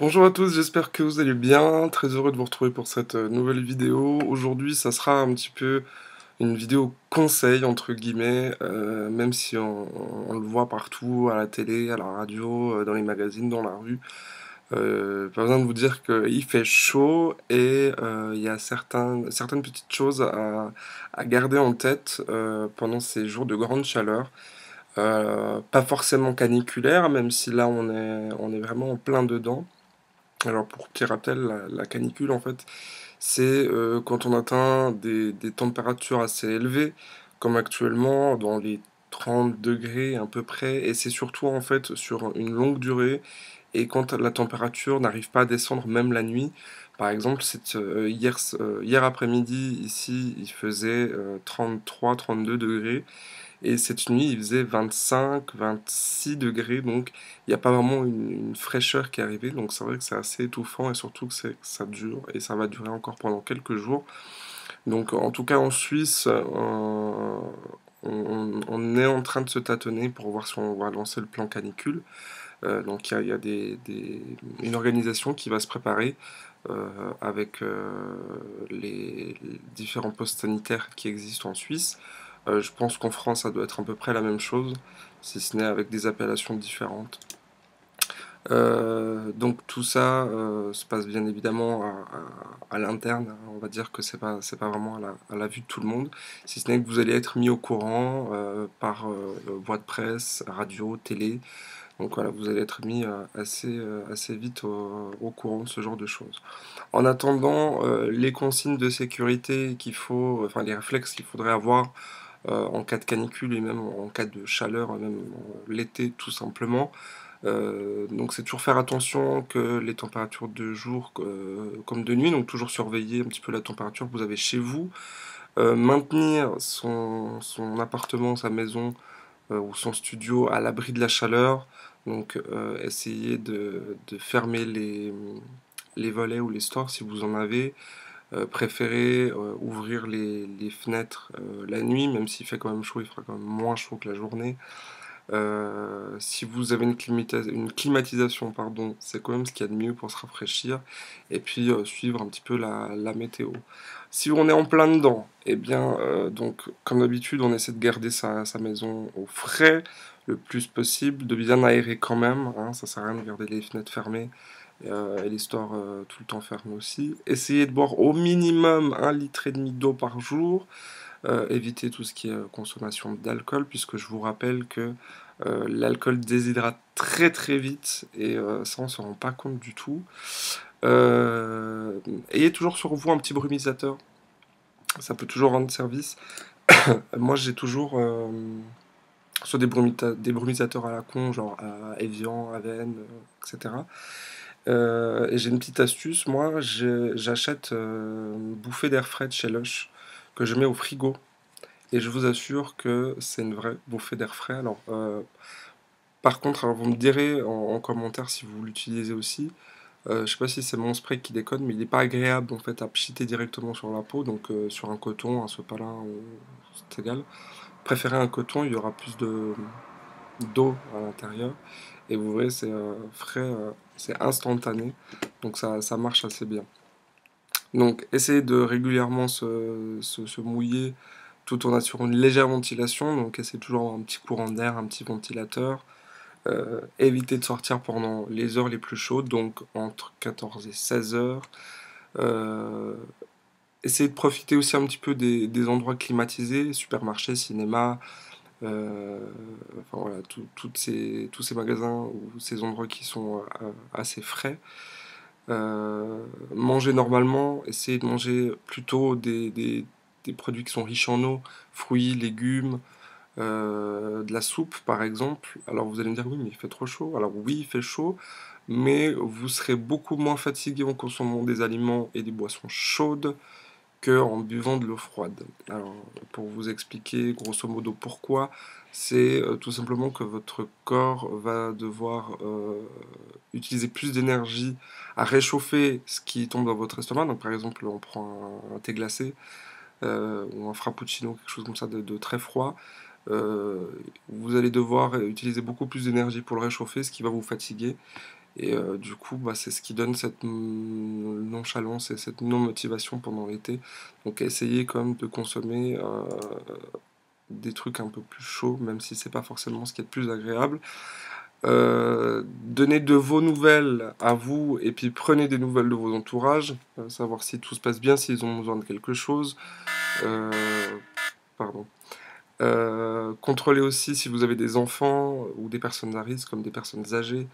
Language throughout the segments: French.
Bonjour à tous, j'espère que vous allez bien. Très heureux de vous retrouver pour cette nouvelle vidéo. Aujourd'hui, ça sera un petit peu une vidéo conseil, entre guillemets, même si on le voit partout, à la télé, à la radio, dans les magazines, dans la rue. Pas besoin de vous dire qu'il fait chaud et il y a certaines petites choses à garder en tête pendant ces jours de grande chaleur. Pas forcément caniculaire, même si là on est vraiment en plein dedans. Alors pour petit rappel, la canicule en fait, c'est quand on atteint des températures assez élevées, comme actuellement dans les 30 degrés à peu près, et c'est surtout en fait sur une longue durée, et quand la température n'arrive pas à descendre même la nuit. Par exemple, hier après-midi, ici, il faisait 33-32 degrés. Et cette nuit, il faisait 25-26 degrés, donc il n'y a pas vraiment une fraîcheur qui est arrivée. Donc c'est vrai que c'est assez étouffant et surtout que ça dure et ça va durer encore pendant quelques jours. Donc en tout cas en Suisse, on est en train de se tâtonner pour voir si on va lancer le plan canicule. Donc il y a une organisation qui va se préparer avec les différents postes sanitaires qui existent en Suisse. Je pense qu'en France, ça doit être à peu près la même chose, si ce n'est avec des appellations différentes. Donc tout ça se passe bien évidemment à l'interne, hein. On va dire que c'est pas vraiment à la vue de tout le monde, si ce n'est que vous allez être mis au courant par voie de presse, radio, télé. Donc voilà, vous allez être mis assez vite au courant de ce genre de choses. En attendant, les consignes de sécurité qu'il faut, enfin les réflexes qu'il faudrait avoir en cas de canicule et même en cas de chaleur, même l'été tout simplement. Donc c'est toujours faire attention que les températures de jour comme de nuit, donc toujours surveiller un petit peu la température que vous avez chez vous. Maintenir son appartement, sa maison ou son studio à l'abri de la chaleur. Donc essayer de fermer les volets ou les stores si vous en avez. Préférez ouvrir les fenêtres la nuit, même s'il fait quand même chaud, il fera quand même moins chaud que la journée. Si vous avez une climatisation, pardon, c'est quand même ce qu'il y a de mieux pour se rafraîchir. Et puis suivre un petit peu la météo. Si on est en plein dedans, eh bien, donc, comme d'habitude, on essaie de garder sa maison au frais le plus possible, de bien aérer quand même, hein, ça sert à rien de garder les fenêtres fermées et les stores tout le temps fermés aussi. Essayez de boire au minimum 1,5 litre d'eau par jour. Éviter tout ce qui est consommation d'alcool, puisque je vous rappelle que l'alcool déshydrate très très vite et ça on s'en rend pas compte du tout. Euh, Ayez toujours sur vous un petit brumisateur, ça peut toujours rendre service. Moi j'ai toujours soit des brumisateurs à la con, genre à Evian, Aven, etc. Et j'ai une petite astuce, moi j'achète une bouffée d'air frais de chez Lush que je mets au frigo. Et je vous assure que c'est une vraie bouffée d'air frais. Alors, par contre, alors vous me direz en commentaire si vous l'utilisez aussi. Je sais pas si c'est mon spray qui déconne, mais il n'est pas agréable en fait à pchiter directement sur la peau. Donc sur un coton, un sopalin, c'est égal. Préférez un coton, il y aura plus de d'eau à l'intérieur. Et vous verrez, c'est frais, c'est instantané. Donc ça marche assez bien. Donc essayez de régulièrement se mouiller tout en assurant une légère ventilation. Donc essayez toujours un petit courant d'air, un petit ventilateur. Évitez de sortir pendant les heures les plus chaudes, donc entre 14 et 16 heures. Euh, Essayez de profiter aussi un petit peu des endroits climatisés, supermarchés, cinéma, enfin voilà, tous ces magasins ou ces endroits qui sont assez frais. Manger normalement, essayez de manger plutôt des produits qui sont riches en eau, fruits, légumes, de la soupe par exemple. Alors vous allez me dire oui mais il fait trop chaud. Alors oui il fait chaud, mais vous serez beaucoup moins fatigué en consommant des aliments et des boissons chaudes que en buvant de l'eau froide. Alors pour vous expliquer grosso modo pourquoi, c'est tout simplement que votre corps va devoir utiliser plus d'énergie à réchauffer ce qui tombe dans votre estomac. Donc par exemple on prend un thé glacé ou un frappuccino, quelque chose comme ça de très froid. Euh, Vous allez devoir utiliser beaucoup plus d'énergie pour le réchauffer, ce qui va vous fatiguer. Et du coup, bah, c'est ce qui donne cette nonchalance et cette non-motivation pendant l'été. Donc essayez quand même de consommer des trucs un peu plus chauds, même si c'est pas forcément ce qui est le plus agréable. Donnez de vos nouvelles à vous et puis prenez des nouvelles de vos entourages, savoir si tout se passe bien, s'ils ont besoin de quelque chose. Euh, pardon. Contrôlez aussi si vous avez des enfants ou des personnes à risque, comme des personnes âgées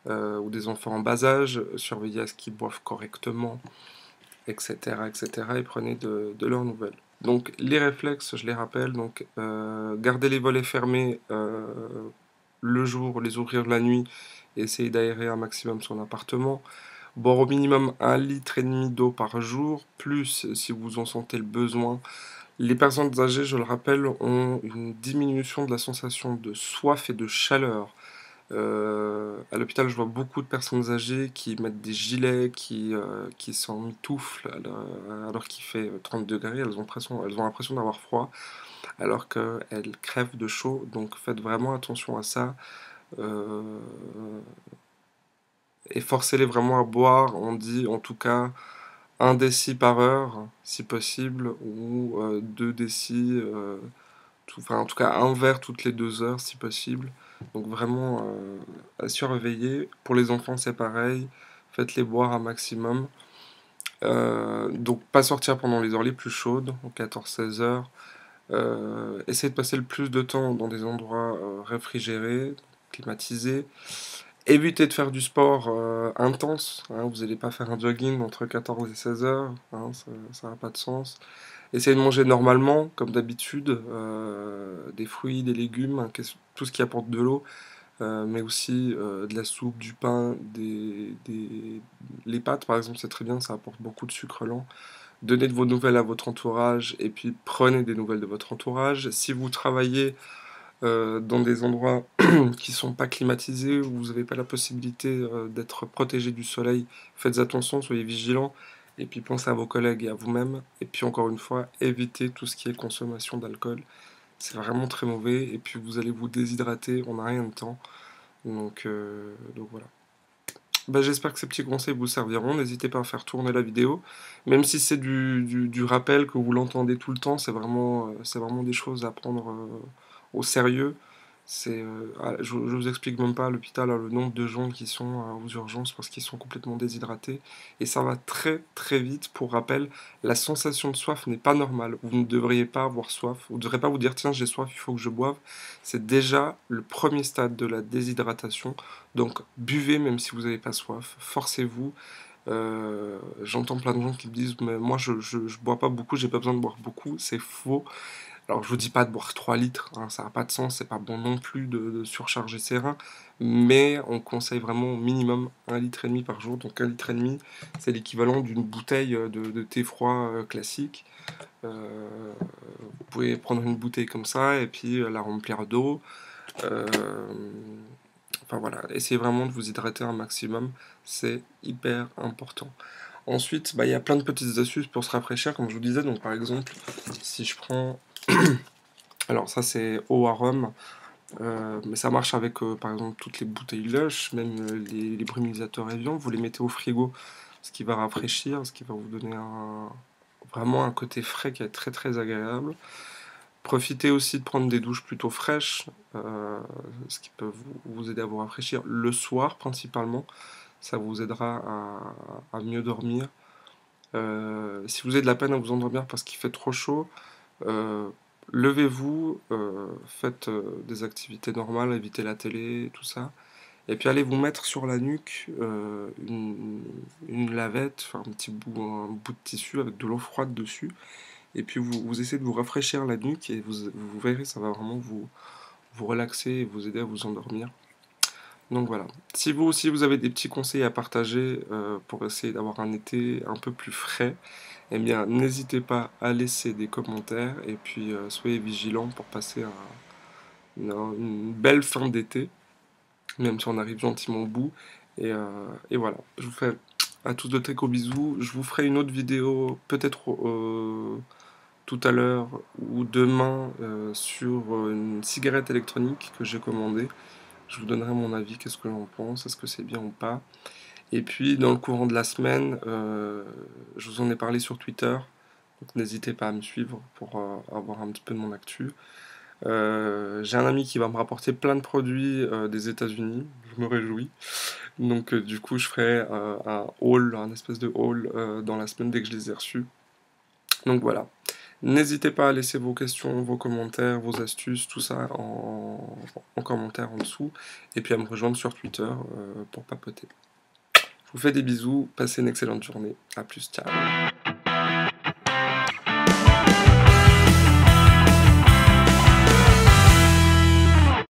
ou des enfants en bas âge. Surveillez à ce qu'ils boivent correctement, etc., etc. Et prenez de leurs nouvelles. Donc les réflexes, je les rappelle, donc garder les volets fermés le jour, les ouvrir la nuit, et essayer d'aérer un maximum son appartement. Boire au minimum 1,5 litre d'eau par jour, plus si vous en sentez le besoin. Les personnes âgées, je le rappelle, ont une diminution de la sensation de soif et de chaleur. À l'hôpital, je vois beaucoup de personnes âgées qui mettent des gilets, qui s'en mitouflent alors qu'il fait 30 degrés. Elles ont l'impression d'avoir froid alors qu'elles crèvent de chaud. Donc faites vraiment attention à ça. Euh, et forcez-les vraiment à boire. On dit en tout cas 1 déci par heure, si possible, ou 2 décis, enfin en tout cas un verre toutes les 2 heures, si possible. Donc vraiment à surveiller. Pour les enfants, c'est pareil. Faites-les boire un maximum. Donc pas sortir pendant les heures les plus chaudes, 14-16 heures. Essayez de passer le plus de temps dans des endroits réfrigérés, climatisés. Évitez de faire du sport intense, hein, vous n'allez pas faire un jogging entre 14 et 16 heures, hein, ça n'a pas de sens. Essayez de manger normalement, comme d'habitude, des fruits, des légumes, hein, tout ce qui apporte de l'eau, mais aussi de la soupe, du pain, les pâtes par exemple, c'est très bien, ça apporte beaucoup de sucre lent. Donnez de vos nouvelles à votre entourage et puis prenez des nouvelles de votre entourage. Si vous travaillez dans des endroits qui sont pas climatisés, où vous n'avez pas la possibilité d'être protégé du soleil, faites attention, soyez vigilants, et puis pensez à vos collègues et à vous-même, et puis encore une fois, évitez tout ce qui est consommation d'alcool, c'est vraiment très mauvais, et puis vous allez vous déshydrater, on n'a rien de temps, donc voilà. Bah, j'espère que ces petits conseils vous serviront, n'hésitez pas à faire tourner la vidéo, même si c'est du rappel, que vous l'entendez tout le temps, c'est vraiment des choses à prendre au sérieux. Je vous explique même pas à l'hôpital le nombre de gens qui sont aux urgences parce qu'ils sont complètement déshydratés. Et ça va très très vite. Pour rappel, la sensation de soif n'est pas normale. Vous ne devriez pas avoir soif. Vous ne devrez pas vous dire tiens j'ai soif, il faut que je boive. C'est déjà le premier stade de la déshydratation. Donc buvez même si vous n'avez pas soif. Forcez-vous. J'entends plein de gens qui me disent mais moi je bois pas beaucoup, j'ai pas besoin de boire beaucoup. C'est faux. Alors je vous dis pas de boire 3 litres, hein, ça n'a pas de sens, c'est pas bon non plus de surcharger ses reins, mais on conseille vraiment au minimum 1,5 litre par jour. Donc 1,5 litre, c'est l'équivalent d'une bouteille de thé froid classique. Vous pouvez prendre une bouteille comme ça et puis la remplir d'eau. Euh, enfin voilà, essayez vraiment de vous hydrater un maximum, c'est hyper important. Ensuite, bah, il y a plein de petites astuces pour se rafraîchir, comme je vous disais. Donc par exemple, si je prends alors ça c'est eau à rhum, mais ça marche avec par exemple toutes les bouteilles Lush, même les brumisateurs Evian, vous les mettez au frigo, ce qui va rafraîchir, ce qui va vous donner vraiment un côté frais qui est très très agréable. Profitez aussi de prendre des douches plutôt fraîches, ce qui peut vous aider à vous rafraîchir le soir principalement, ça vous aidera à mieux dormir. Si vous avez de la peine à vous endormir parce qu'il fait trop chaud, euh, levez-vous, faites des activités normales, évitez la télé, tout ça. Et puis allez vous mettre sur la nuque une lavette, enfin un bout de tissu avec de l'eau froide dessus. Et puis vous essayez de vous rafraîchir la nuque et vous verrez, ça va vraiment vous relaxer et vous aider à vous endormir. Donc voilà. Si vous aussi vous avez des petits conseils à partager pour essayer d'avoir un été un peu plus frais, eh bien n'hésitez pas à laisser des commentaires et puis soyez vigilants pour passer une belle fin d'été, même si on arrive gentiment au bout. Et voilà. Je vous fais à tous de très gros bisous. Je vous ferai une autre vidéo peut-être tout à l'heure ou demain sur une cigarette électronique que j'ai commandée. Je vous donnerai mon avis, qu'est-ce que j'en pense, est-ce que c'est bien ou pas. Et puis dans le courant de la semaine, je vous en ai parlé sur Twitter, donc n'hésitez pas à me suivre pour avoir un petit peu de mon actu. J'ai un ami qui va me rapporter plein de produits des États-Unis, je me réjouis. Donc du coup je ferai un haul, un espèce de haul dans la semaine dès que je les ai reçus. Donc voilà. N'hésitez pas à laisser vos questions, vos commentaires, vos astuces, tout ça en commentaire en dessous. Et puis à me rejoindre sur Twitter pour papoter. Je vous fais des bisous, passez une excellente journée. A plus, ciao.